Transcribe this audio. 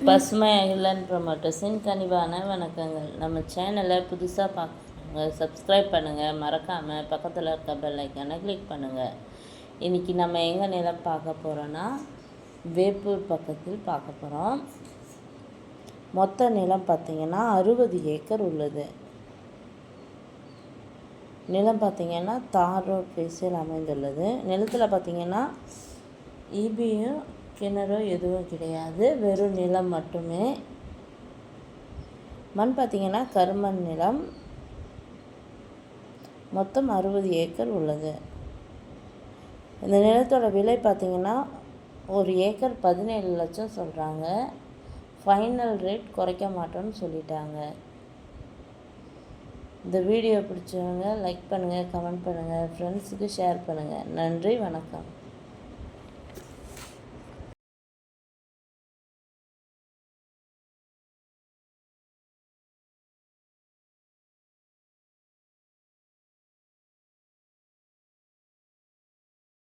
பசுமை அகிலன் ப்ரொமோட்டர்ஸின் கனிவான வணக்கங்கள். நம்ம சேனலை புதுசாக பார்க்குறவங்க சப்ஸ்கிரைப் பண்ணுங்கள், மறக்காமல் பக்கத்தில் இருக்க பெல் ஐக்கானை கிளிக் பண்ணுங்கள். இன்றைக்கி நம்ம எங்கே நிலம் பார்க்க போகிறோன்னா வேப்பூர் பக்கத்தில் பார்க்க போகிறோம். மொத்த நிலம் பார்த்திங்கன்னா 60 ஏக்கர் உள்ளது. நிலம் பார்த்திங்கன்னா தார் ரோட் பேஸில் அமைந்துள்ளது. நிலத்தில் பார்த்திங்கன்னா ஈபியும் கிணறோ எதுவும் கிடையாது, வெறும் நிலம் மட்டுமே. மண் பார்த்திங்கன்னா கருமண் நிலம். மொத்தம் 60 ஏக்கர் உள்ளது. இந்த நிலத்தோட விலை பார்த்திங்கன்னா 1 ஏக்கர் 17 லட்சம் சொல்கிறாங்க. ஃபைனல் ரேட் குறைக்க மாட்டோன்னு சொல்லிட்டாங்க. இந்த வீடியோ பிடிச்சவங்க லைக் பண்ணுங்கள், கமெண்ட் பண்ணுங்கள், ஃப்ரெண்ட்ஸுக்கு ஷேர் பண்ணுங்கள். நன்றி, வணக்கம்.